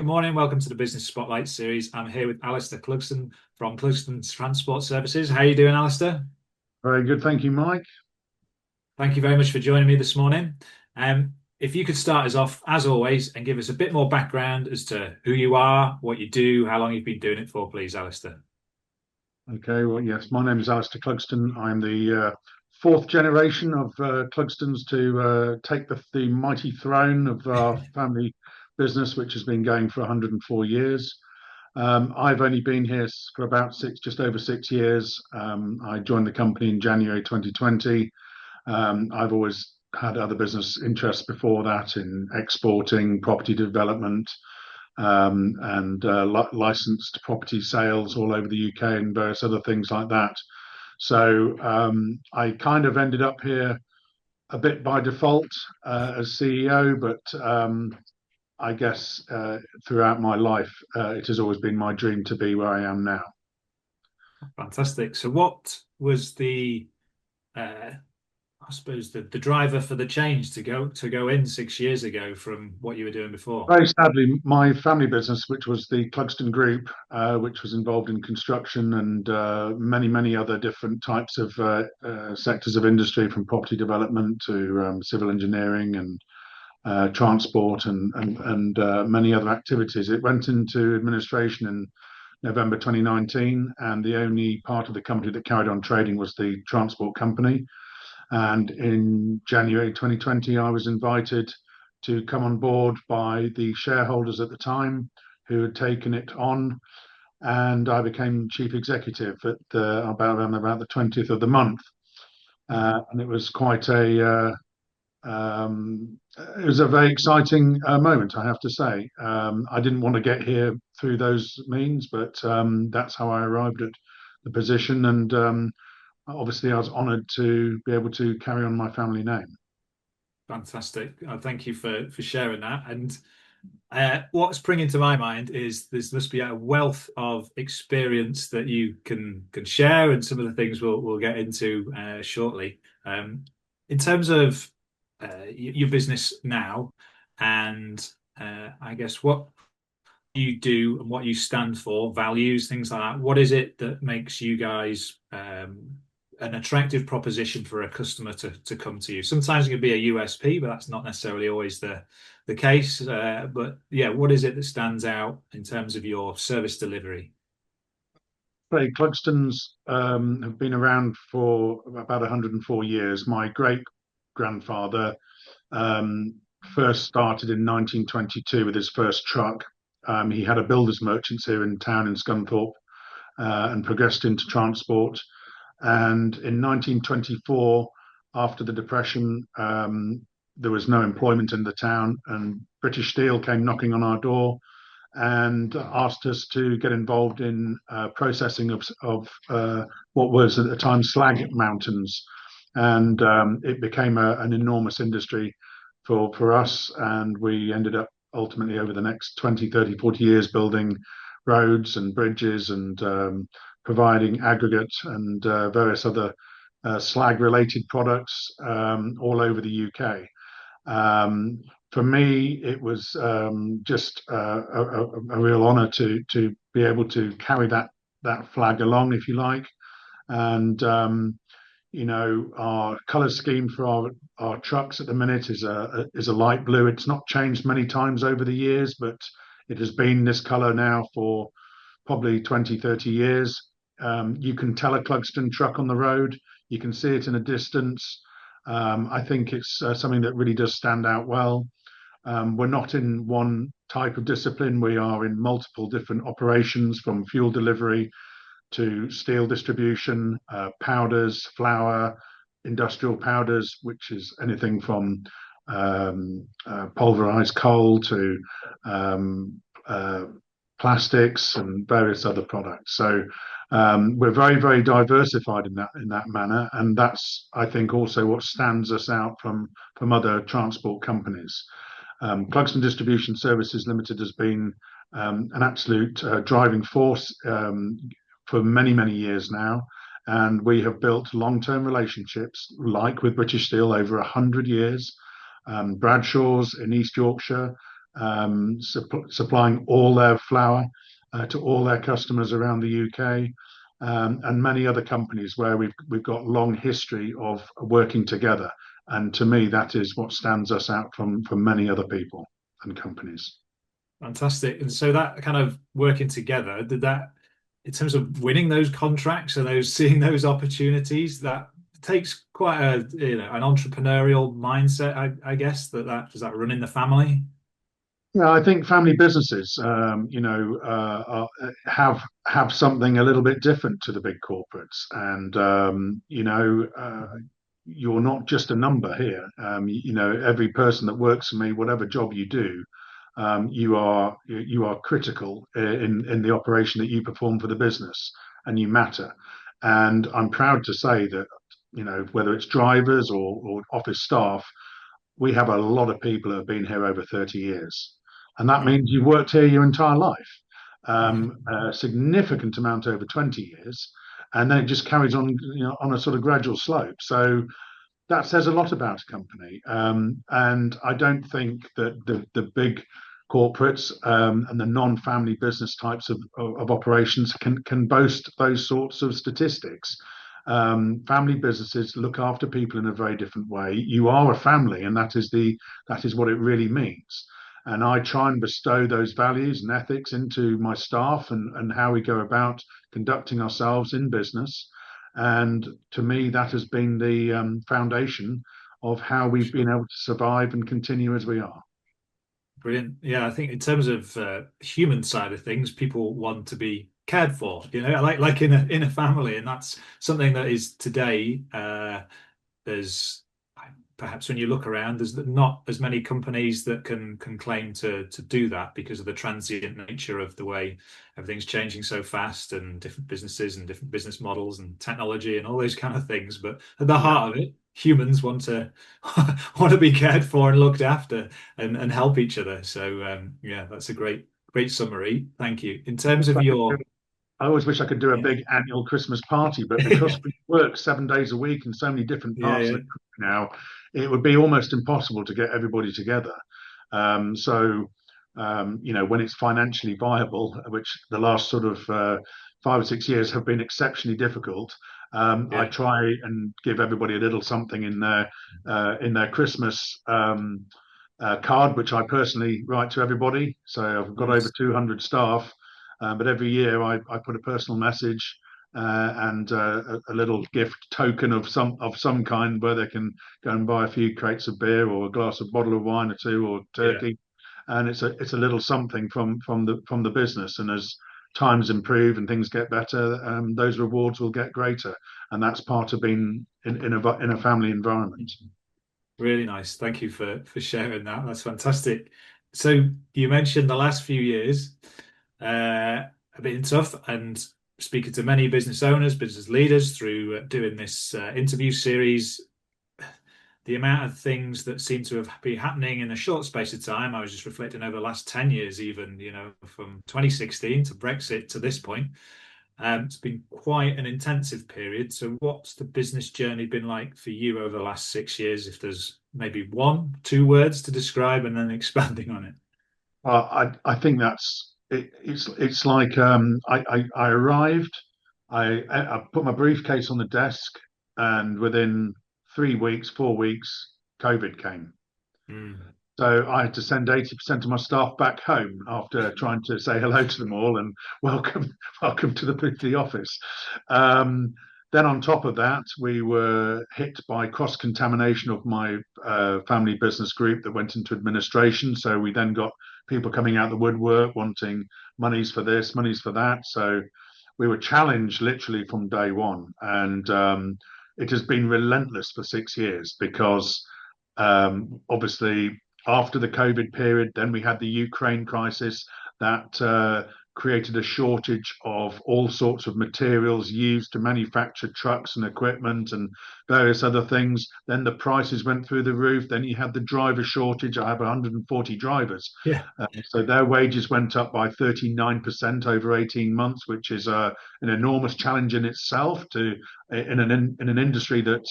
Good morning. Welcome to the Business Spotlight series. I'm here with Alistair Clugston from Clugston Transport Services. How are you doing, Alistair? Very good, thank you, Mike. Thank you very much for joining me this morning. If you could start us off, as always, and give us a bit more background as to who you are, what you do, how long you've been doing it for, please, Alistair. Okay, well, yes, my name is Alistair Clugston. I'm the fourth generation of Clugstons to take the mighty throne of our family business, which has been going for 104 years. I've only been here for about just over 6 years. I joined the company in January 2020. I've always had other business interests before that in exporting, property development, and licensed property sales all over the UK and various other things like that. So I kind of ended up here a bit by default as CEO, but I guess throughout my life, it has always been my dream to be where I am now. Fantastic. So, what was uh, I suppose, the driver for the change to go in 6 years ago from what you were doing before? Very sadly, my family business, which was the Clugston Group, which was involved in construction and many other different types of sectors of industry, from property development to civil engineering and transport and many other activities. It went into administration in November 2019, and the only part of the company that carried on trading was the transport company. And in January 2020, I was invited to come on board by the shareholders at the time who had taken it on. And I became chief executive at about the 20th of the month. And it was quite it was a very exciting moment, I have to say. I didn't want to get here through those means, but that's how I arrived at the position. And obviously, I was honoured to be able to carry on my family name. Fantastic. Thank you for sharing that. And what's springing to my mind is there must be a wealth of experience that you can share, and some of the things we'll get into shortly. In terms of your business now, and I guess what you do and what you stand for, values, things like that. What is it that makes you guys an attractive proposition for a customer to come to you? Sometimes it can be a USP, but that's not necessarily always the case. But yeah, what is it that stands out in terms of your service delivery? Clugstons have been around for about 104 years. My great grandfather um, first started in 1922 with his first truck. He had a builder's merchants here in town in Scunthorpe and progressed into transport. And in 1924, after the Depression, there was no employment in the town, and British Steel came knocking on our door and asked us to get involved in processing of what was at the time slag mountains. And it became an enormous industry for us. And we ended up ultimately over the next 20, 30, 40 years building roads and bridges and providing aggregate and various other slag related products all over the UK. For me, it was just a real honour to be able to carry that flag along, if you like. And our colour scheme for our trucks at the minute is a light blue. It's not changed many times over the years, but it has been this colour now for probably 20, 30 years. You can tell a Clugston truck on the road. You can see it in a distance. I think it's something that really does stand out well. We're not in one type of discipline. We are in multiple different operations, from fuel delivery to steel distribution, powders, flour, industrial powders, which is anything from pulverized coal to plastics and various other products. So we're very diversified in that manner, and that's, I think, also what stands us out from other transport companies. Clugston Distribution Services Limited has been an absolute driving force for many years now, and we have built long-term relationships, like with British Steel, over 100 years. Bradshaw's in East Yorkshire, supplying all their flour to all their customers around the UK, and many other companies where we've got long history of working together. And to me, that is what stands us out from many other people and companies. Fantastic. And so that kind of working together, did that, in terms of winning those contracts and those seeing those opportunities, that takes quite a, an entrepreneurial mindset, I guess, that does that run in the family? Yeah, I think family businesses, have something a little bit different to the big corporates, and you're not just a number here. Every person that works for me, whatever job you do, you are critical in the operation that you perform for the business, and you matter. And I'm proud to say that whether it's drivers or office staff, we have a lot of people who have been here over 30 years. And that Right. means you've worked here your entire life, a significant amount over 20 years. And then it just carries on, on a sort of gradual slope. So that says a lot about a company. And I don't think that the big corporates and the non-family business types of operations can boast those sorts of statistics. Family businesses look after people in a very different way. You are a family, and that is what it really means. And I try and bestow those values and ethics into my staff and how we go about conducting ourselves in business. And to me, that has been the foundation of how we've been able to survive and continue as we are. Brilliant. Yeah, I think in terms of human side of things, people want to be cared for, like in a family, and that's something that is today. There's perhaps when you look around, there's not as many companies that can claim to do that because of the transient nature of the way everything's changing so fast, and different businesses and different business models and technology and all those kind of things. But at the Yeah. heart of it, humans want to want to be cared for and looked after and help each other. So yeah, that's a great summary. Thank you. In terms of your I always wish I could do a yeah big annual Christmas party, but because we work 7 days a week in so many different yeah parts yeah of the country now, it would be almost impossible to get everybody together. When it's financially viable, which the last sort of 5 or 6 years have been exceptionally difficult, I yeah try and give everybody a little something in their Christmas card, which I personally write to everybody. So I've got over nice 200 staff, but every year I put a personal message and a little gift token of some kind where they can go and buy a few crates of beer or a bottle of wine or two or yeah. turkey, and it's a little something from the business. And as times improve and things get better, those rewards will get greater, and that's part of being in a family environment. Really nice. Thank you for sharing that. That's fantastic. So you mentioned the last few years have been tough, and speaking to many business owners, business leaders through doing this interview series, the amount of things that seem to have been happening in a short space of time. I was just reflecting over the last 10 years, even, from 2016 to Brexit to this point. It's been quite an intensive period. So, what's the business journey been like for you over the last 6 years? If there's maybe one, two words to describe, and then expanding on it. I think that's it, it's like I arrived, I put my briefcase on the desk, and within 3 weeks, 4 weeks, COVID came. Mm. So I had to send 80% of my staff back home after trying to say hello to them all and welcome welcome to the office. Um, then on top of that, we were hit by cross contamination of my family business group that went into administration. So we then got people coming out the woodwork wanting monies for this, monies for that. So we were challenged literally from day one, and it has been relentless for 6 years because obviously after the COVID period, then we had the Ukraine crisis that created a shortage of all sorts of materials used to manufacture trucks and equipment and various other things. Then the prices went through the roof. Then you had the driver shortage. I have 140 drivers. Yeah. So their wages went up by 39% over 18 months, which is an enormous challenge in itself to in an industry that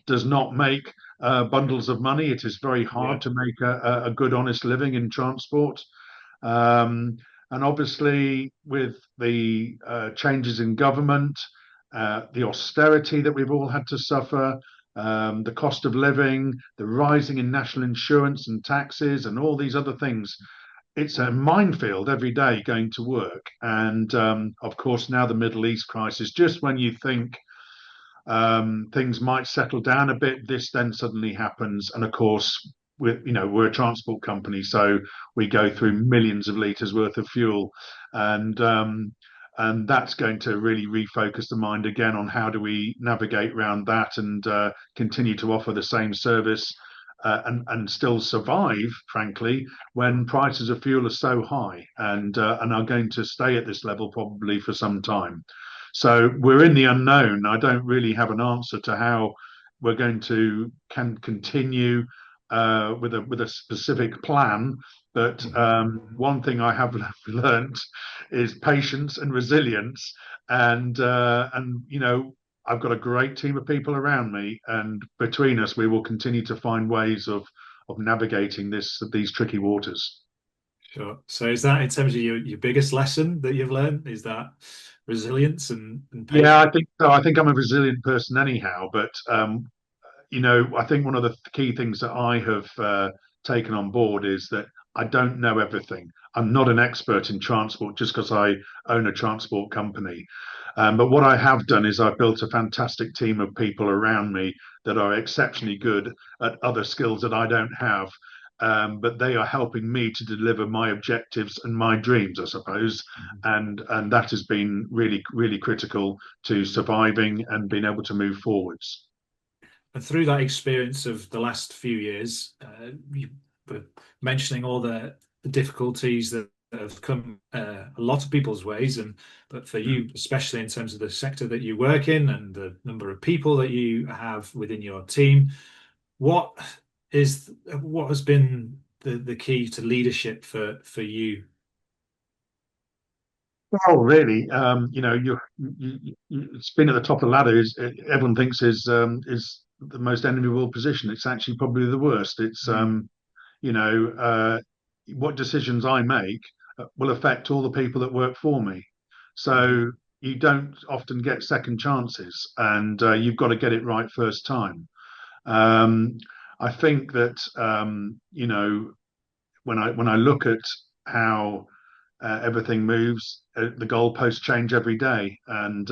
does not make bundles of money. It is very Yeah. hard to make a good, honest living in transport. Um, and obviously, with the changes in government, the austerity that we've all had to suffer, the cost of living, the rising in national insurance and taxes, and all these other things, it's a minefield every day going to work. And of course, now the Middle East crisis, just when you think things might settle down a bit, this then suddenly happens. And of course, we're a transport company, so we go through millions of liters worth of fuel, and that's going to really refocus the mind again on how do we navigate around that and continue to offer the same service and still survive, frankly, when prices of fuel are so high and are going to stay at this level probably for some time. So we're in the unknown. I don't really have an answer to how we're going to can continue with a specific plan. But one thing I have learned is patience and resilience, and I've got a great team of people around me, and between us, we will continue to find ways of navigating these tricky waters. Sure. So is that in terms of your biggest lesson that you've learned? Is that resilience and Yeah, patience? I think so. I think I'm a resilient person anyhow, but I think one of the key things that I have taken on board is that I don't know everything. I'm not an expert in transport just because I own a transport company. But what I have done is I've built a fantastic team of people around me that are exceptionally good at other skills that I don't have. But they are helping me to deliver my objectives and my dreams, I suppose, and that has been really, really critical to surviving and being able to move forwards. And through that experience of the last few years, you were mentioning all the difficulties that have come a lot of people's ways, and but for you, especially in terms of the sector that you work in and the number of people that you have within your team, what what has been the key to leadership for you? Well, really, it's been at the top of the ladder. Is everyone thinks is the most enviable position? It's actually probably the worst. It's Mm, you know, what decisions I make will affect all the people that work for me. mhm. So you don't often get second chances, and you've got to get it right first time. Um, I think that when I look at how everything moves, the goalposts change every day, and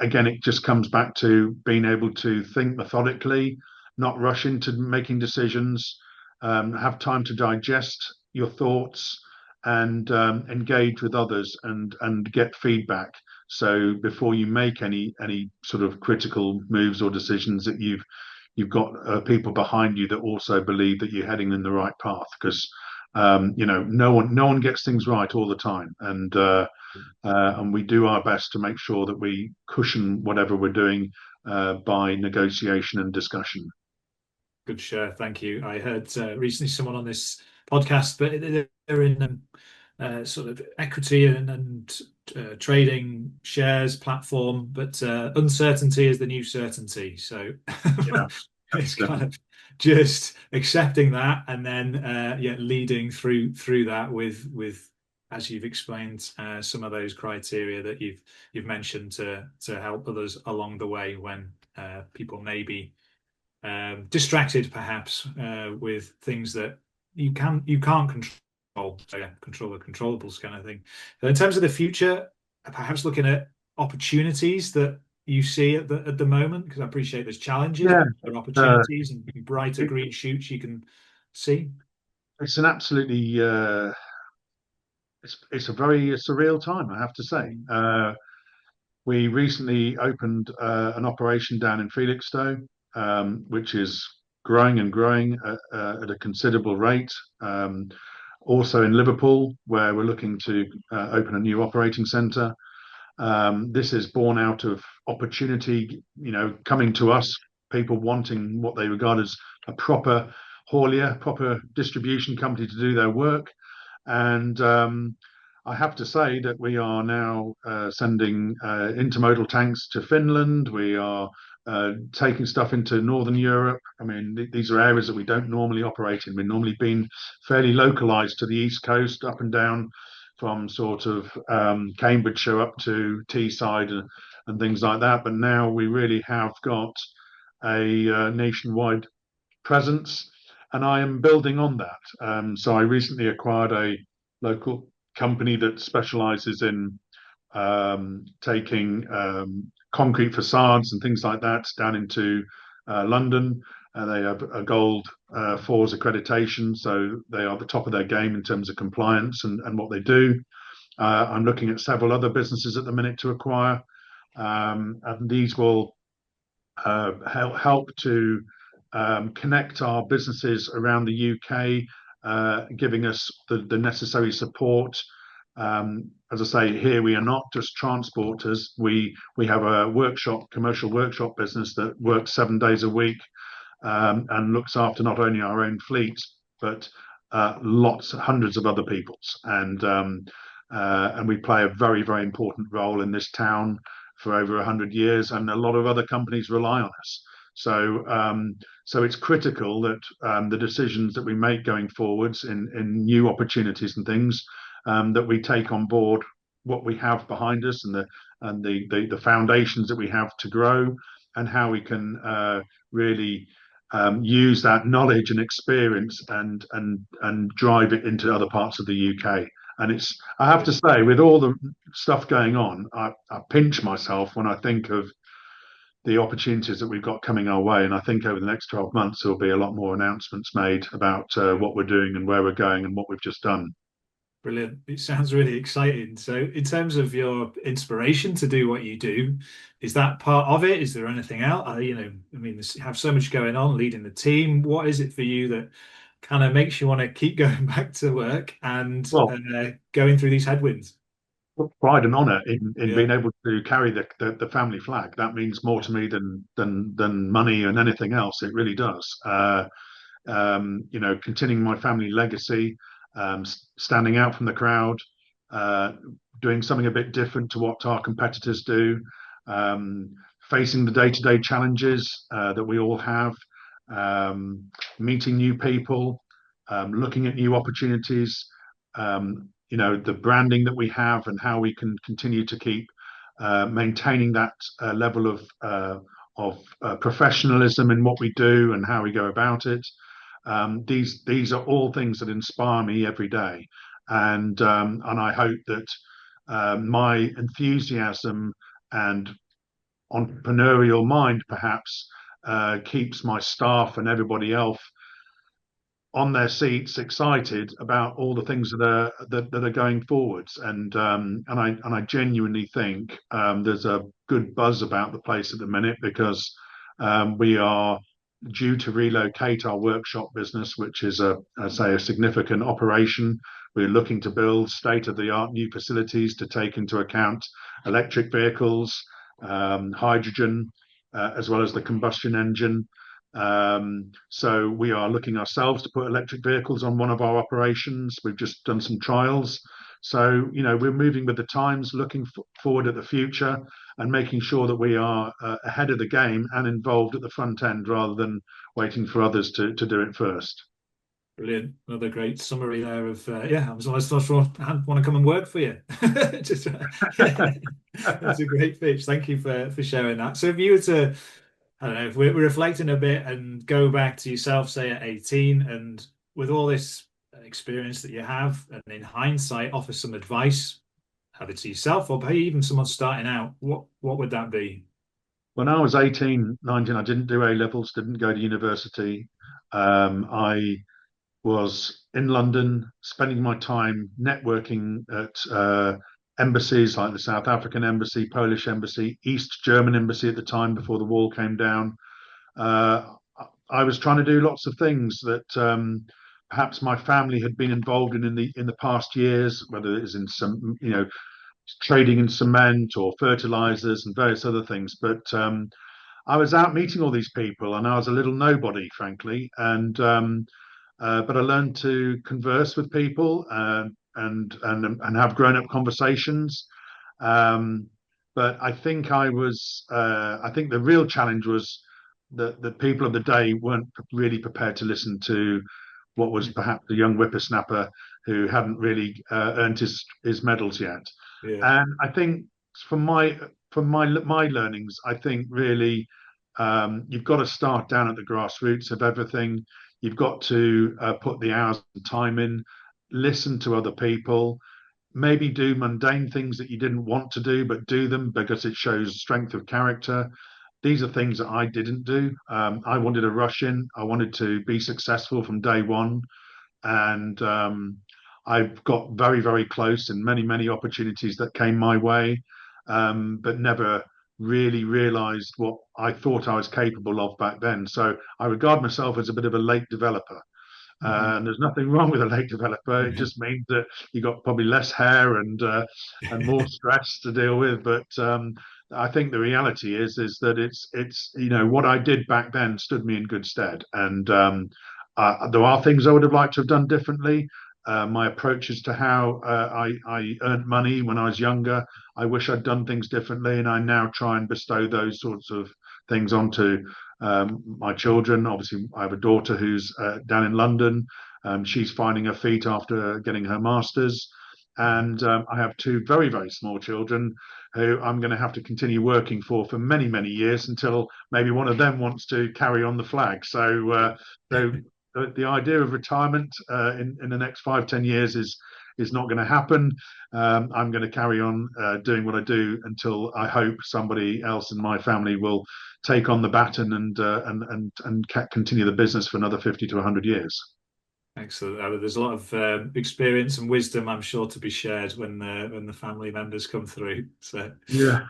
again, it just comes back to being able to think methodically, not rush into making decisions, have time to digest your thoughts, and engage with others and get feedback. So before you make any sort of critical moves or decisions, that you've got people behind you that also believe that you're heading in the right path. Because no one gets things right all the time, and we do our best to make sure that we cushion whatever we're doing by negotiation and discussion. Good share, thank you. I heard recently someone on this podcast, but they're in sort of equity and trading shares platform, but uncertainty is the new certainty. So Yeah, it's kind definitely. of just accepting that and then yeah, leading through that with as you've explained some of those criteria that you've mentioned to help others along the way when people maybe distracted perhaps with things that you can't control. So yeah, control the controllables kind of thing. So in terms of the future, perhaps looking at opportunities that you see at the moment, because I appreciate there's challenges, Yeah, but there are uh, opportunities and brighter it, green shoots you can see. it's an absolutely it's a very surreal time, I have to say. Mm, We recently opened an operation down in Felixstowe, which is growing and growing at a considerable rate. Also in Liverpool, where we're looking to open a new operating centre. This is born out of opportunity, coming to us, people wanting what they regard as a proper haulier, proper distribution company to do their work. And I have to say that we are now sending intermodal tanks to Finland. We are taking stuff into Northern Europe. I mean, these are areas that we don't normally operate in. We've normally been fairly localized to the East Coast, up and down from sort of Cambridgeshire up to Teesside and things like that. But now we really have got a nationwide presence, and I am building on that. So I recently acquired a local company that specializes in taking concrete facades and things like that down into London. They have a gold Fours accreditation, so they are the top of their game in terms of compliance and what they do. I'm looking at several other businesses at the minute to acquire, and these will help to connect our businesses around the UK, giving us the necessary support. As I say, here we are not just transporters. We have a commercial workshop business that works 7 days a week, and looks after not only our own fleet but hundreds of other people's. And we play a very, very important role in this town for over 100 years, and a lot of other companies rely on us. So it's critical that the decisions that we make going forwards in new opportunities and things, that we take on board what we have behind us and the foundations that we have to grow, and how we can really use that knowledge and experience and drive it into other parts of the UK. And I have to say, with all the stuff going on, I pinch myself when I think of the opportunities that we've got coming our way. And I think over the next 12 months, there'll be a lot more announcements made about what we're doing and where we're going and what we've just done. Brilliant. It sounds really exciting. So, in terms of your inspiration to do what you do, is that part of it? Is there anything else? I mean, you have so much going on, leading the team. What is it for you that kind of makes you want to keep going back to work and Well, going through these headwinds? pride and honour in Yeah, being able to carry the family flag. That means more to me than money and anything else. It really does. Continuing my family legacy, standing out from the crowd, uh, doing something a bit different to what our competitors do, um, facing the day-to-day challenges that we all have, um, meeting new people, looking at new opportunities, the branding that we have and how we can continue to keep maintaining that level of professionalism in what we do and how we go about it. These are all things that inspire me every day, and I hope that my enthusiasm and entrepreneurial mind perhaps keeps my staff and everybody else on their seats, excited about all the things that are going forwards. And I genuinely think there's a good buzz about the place at the minute, because we are due to relocate our workshop business, which is a significant operation. We're looking to build state-of-the-art new facilities to take into account electric vehicles, hydrogen, as well as the combustion engine. So we are looking ourselves to put electric vehicles on one of our operations. We've just done some trials. So, we're moving with the times, looking forward at the future, and making sure that we are ahead of the game and involved at the front end rather than waiting for others to do it first. brilliant. Another great summary there of yeah, I was almost not sure I want to come and work for you. Just yeah, that's a great pitch. Thank you for sharing that. So if you were to, I don't know, if we're reflecting a bit and go back to yourself, say at 18, and with all this experience that you have, and in hindsight, offer some advice, either to yourself or maybe even someone starting out, what would that be? When I was 18, 19, I didn't do A levels, didn't go to university. I was in London, spending my time networking at embassies like the South African Embassy, Polish Embassy, East German Embassy at the time before the wall came down. Uh, I was trying to do lots of things that perhaps my family had been involved in the past years, whether it was in some trading in cement or fertilizers and various other things. But I was out meeting all these people, and I was a little nobody, frankly. But I learned to converse with people and have grown up conversations. Um, But I think I was. I think the real challenge was that the people of the day weren't really prepared to listen to what was perhaps a young whippersnapper who hadn't really earned his medals yet. Yeah. And I think from my learnings, I think really you've got to start down at the grassroots of everything. You've got to put the hours and time in, listen to other people, maybe do mundane things that you didn't want to do, but do them because it shows strength of character. These are things that I didn't do. I wanted to rush in. I wanted to be successful from day one, and I've got very, very close in many, many opportunities that came my way, but never really realized what I thought I was capable of back then. So I regard myself as a bit of a late developer. And there's nothing wrong with a late developer. It just means that you got probably less hair and more stress to deal with. But I think the reality is that it's what I did back then stood me in good stead. And there are things I would have liked to have done differently. My approaches to how I earned money when I was younger, I wish I'd done things differently, and I now try and bestow those sorts of things onto my children. Obviously, I have a daughter who's down in London. She's finding her feet after getting her master's. And I have two very, very small children who I'm going to have to continue working for many, many years until maybe one of them wants to carry on the flag. So the idea of retirement in the next 5, 10 years is not going to happen. I'm going to carry on doing what I do until I hope somebody else in my family will take on the baton and continue the business for another 50 to 100 years. Excellent. There's a lot of experience and wisdom, I'm sure, to be shared when the family members come through. So, Yeah.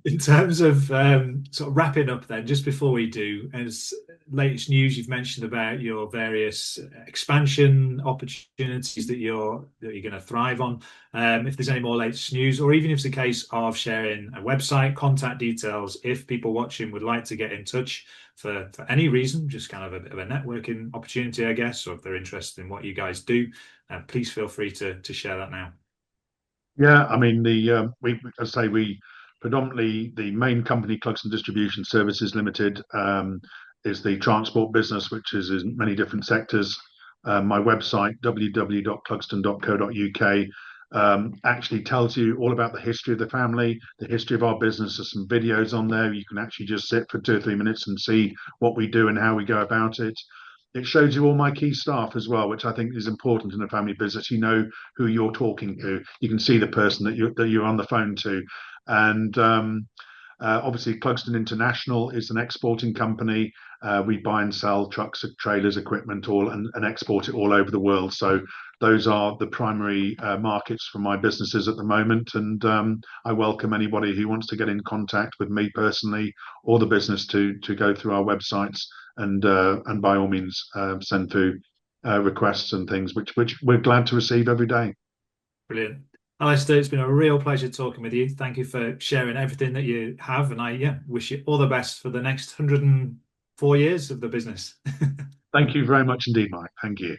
in terms of sort of wrapping up, then, just before we do, as latest news, you've mentioned about your various expansion opportunities that you're going to thrive on. If there's any more latest news, or even if it's a case of sharing a website, contact details, if people watching would like to get in touch for any reason, just kind of a bit of a networking opportunity, I guess, or if they're interested in what you guys do, please feel free to share that now. Yeah, I mean as I say, we predominantly the main company, Clugston Distribution Services Limited, is the transport business, which is in many different sectors. My website, www.clugston.co.uk, actually tells you all about the history of the family, the history of our business. There's some videos on there. You can actually just sit for 2 or 3 minutes and see what we do and how we go about it. It shows you all my key staff as well, which I think is important in a family business. You know who you're talking to. You can see the person that you're on the phone to, and obviously Clugston International is an exporting company. We buy and sell trucks, trailers, equipment, all and export it all over the world. So those are the primary markets for my businesses at the moment, and I welcome anybody who wants to get in contact with me personally or the business to go through our websites and by all means send through requests and things, which we're glad to receive every day. Brilliant. Alistair, it's been a real pleasure talking with you. Thank you for sharing everything that you have, and I wish you all the best for the next 104 years of the business. Thank you very much indeed, Mike. Thank you.